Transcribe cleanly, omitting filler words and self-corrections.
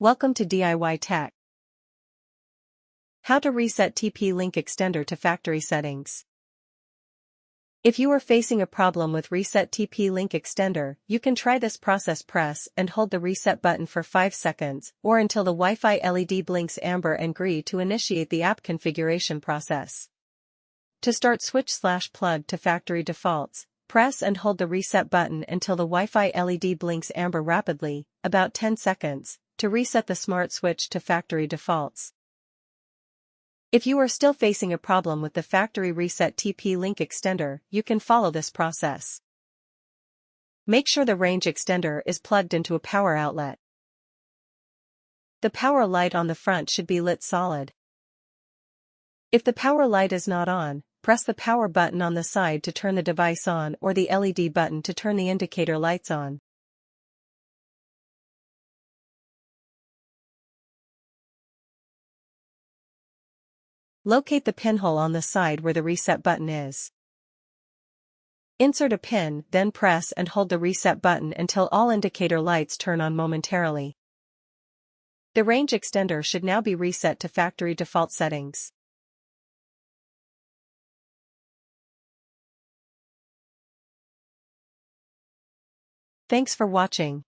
Welcome to DIY Tech. How to reset TP-Link extender to factory settings. If you are facing a problem with Reset TP-Link extender, you can try this process. Press and hold the reset button for 5 seconds or until the Wi-Fi LED blinks amber and green to initiate the app configuration process. To start, switch/plug to factory defaults. Press and hold the reset button until the Wi-Fi LED blinks amber rapidly, about 10 seconds, to reset the smart switch to factory defaults. If you are still facing a problem with the factory Reset TP-Link extender, you can follow this process. Make sure the range extender is plugged into a power outlet. The power light on the front should be lit solid. If the power light is not on, press the power button on the side to turn the device on or the LED button to turn the indicator lights on. Locate the pinhole on the side where the reset button is. Insert a pin, then press and hold the reset button until all indicator lights turn on momentarily. The range extender should now be reset to factory default settings. Thanks for watching.